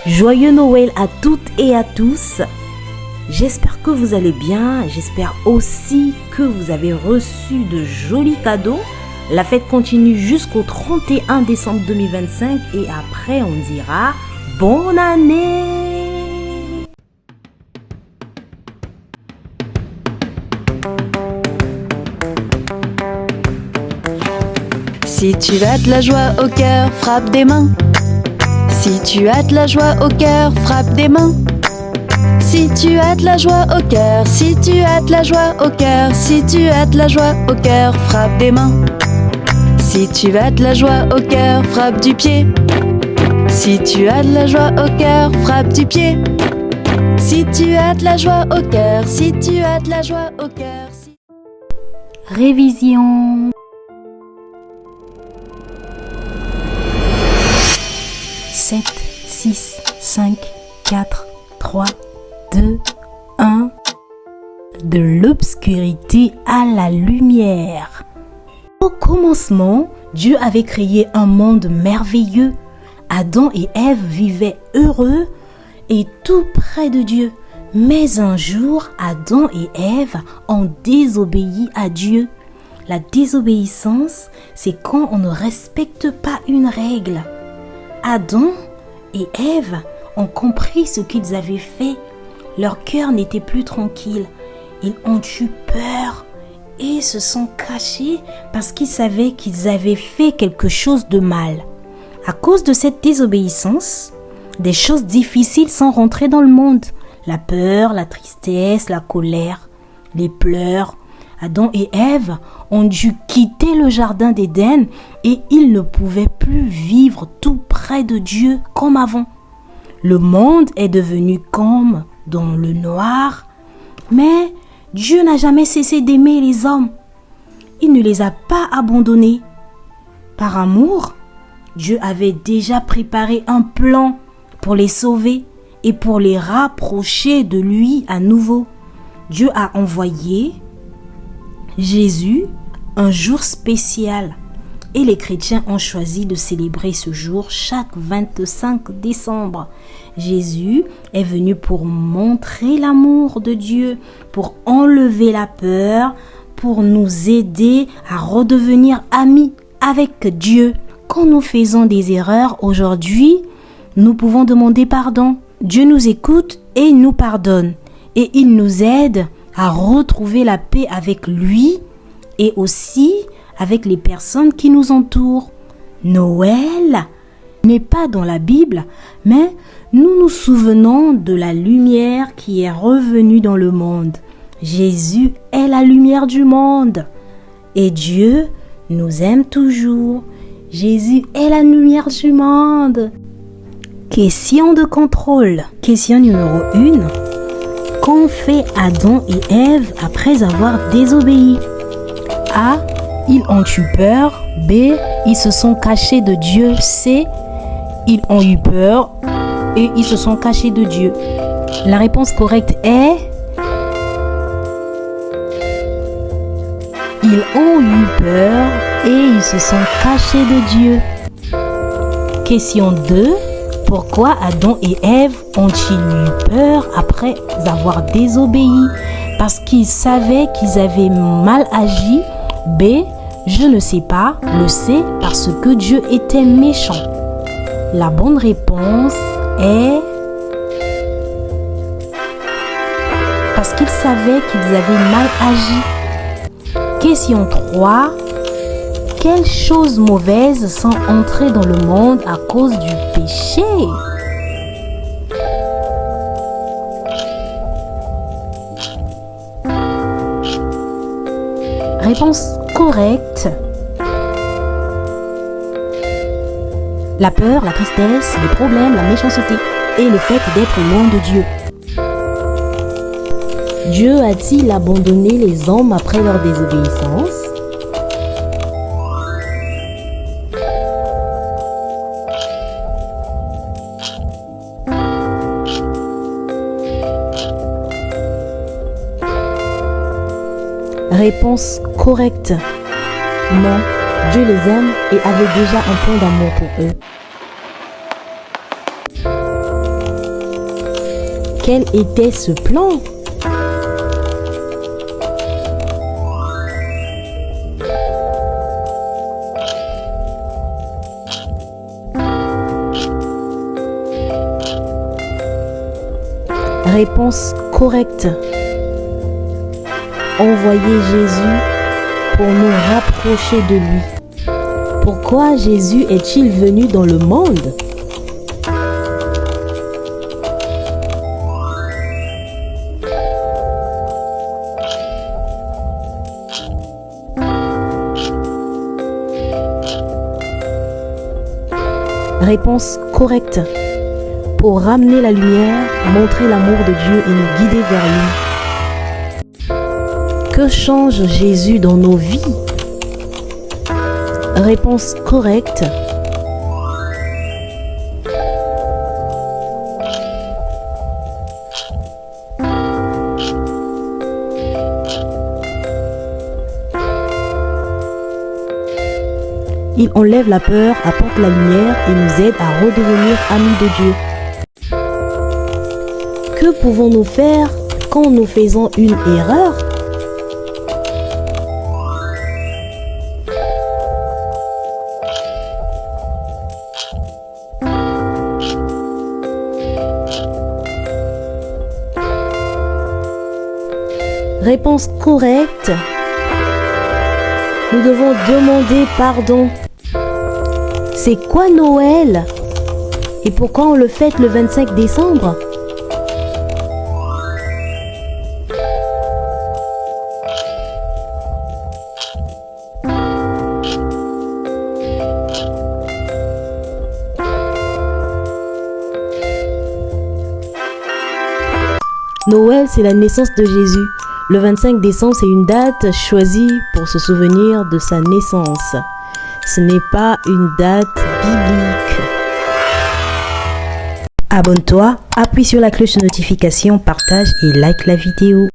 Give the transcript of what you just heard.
Joyeux Noël à toutes et à tous. J'espère que vous allez bien. J'espère aussi que vous avez reçu de jolis cadeaux. La fête continue jusqu'au 31 décembre 2025 et après on dira bonne année. Si tu as de la joie au cœur, frappe des mains. Si tu as de la joie au cœur, frappe des mains. Si tu as de la joie au cœur, si tu as de la joie au cœur, si tu as de la joie au cœur, frappe des mains. Si tu as de la joie au cœur, frappe du pied. Si tu as de la joie au cœur, frappe du pied. Si tu as de la joie au cœur, si tu as de la joie au cœur. Révision. 7, 6, 5, 4, 3, 2, 1. De l'obscurité à la lumière. Au commencement, Dieu avait créé un monde merveilleux. Adam et Ève vivaient heureux et tout près de Dieu. Mais un jour, Adam et Ève ont désobéi à Dieu. La désobéissance, c'est quand on ne respecte pas une règle. Adam et Ève ont compris ce qu'ils avaient fait. Leur cœur n'était plus tranquille. Ils ont eu peur et se sont cachés parce qu'ils savaient qu'ils avaient fait quelque chose de mal. À cause de cette désobéissance, des choses difficiles sont rentrées dans le monde. La peur, la tristesse, la colère, les pleurs. Adam et Ève ont dû quitter le jardin d'Éden et ils ne pouvaient plus vivre tout près de Dieu comme avant. Le monde est devenu comme dans le noir, mais Dieu n'a jamais cessé d'aimer les hommes. Il ne les a pas abandonnés. Par amour, Dieu avait déjà préparé un plan pour les sauver et pour les rapprocher de lui à nouveau. Dieu a envoyé Jésus un jour spécial et les chrétiens ont choisi de célébrer ce jour chaque 25 décembre. Jésus est venu pour montrer l'amour de Dieu, pour enlever la peur, pour nous aider à redevenir amis avec Dieu. Quand nous faisons des erreurs aujourd'hui, nous pouvons demander pardon. Dieu nous écoute et nous pardonne et il nous aide à retrouver la paix avec lui et aussi avec les personnes qui nous entourent. Noël n'est pas dans la Bible, mais nous nous souvenons de la lumière qui est revenue dans le monde. Jésus est la lumière du monde et Dieu nous aime toujours. Jésus est la lumière du monde. Question de contrôle. Question numéro 1. Qu'ont fait Adam et Ève après avoir désobéi? A. Ils ont eu peur. B. Ils se sont cachés de Dieu. C. Ils ont eu peur et ils se sont cachés de Dieu. La réponse correcte est ils ont eu peur et ils se sont cachés de Dieu. Question 2. Pourquoi Adam et Ève ont-ils eu peur après avoir désobéi? Parce qu'ils savaient qu'ils avaient mal agi. B. Je ne sais pas. Le C. Parce que Dieu était méchant. La bonne réponse est parce qu'ils savaient qu'ils avaient mal agi. Question 3. Quelles choses mauvaises sont entrées dans le monde à cause du péché? Réponse correcte. La peur, la tristesse, les problèmes, la méchanceté et le fait d'être loin de Dieu. Dieu a-t-il abandonné les hommes après leur désobéissance? Réponse correcte. Non, Dieu les aime et avait déjà un plan d'amour pour eux. Quel était ce plan? Réponse correcte. Envoyer Jésus pour nous rapprocher de lui. Pourquoi Jésus est-il venu dans le monde? Réponse correcte. Pour ramener la lumière, montrer l'amour de Dieu et nous guider vers lui. Que change Jésus dans nos vies? Réponse correcte. Il enlève la peur, apporte la lumière et nous aide à redevenir amis de Dieu. Que pouvons-nous faire quand nous faisons une erreur? Réponse correcte. Nous devons demander pardon. C'est quoi Noël? Et pourquoi on le fête le 25 décembre? Noël, c'est la naissance de Jésus. Le 25 décembre, c'est une date choisie pour se souvenir de sa naissance. Ce n'est pas une date biblique. Abonne-toi, appuie sur la cloche de notification, partage et like la vidéo.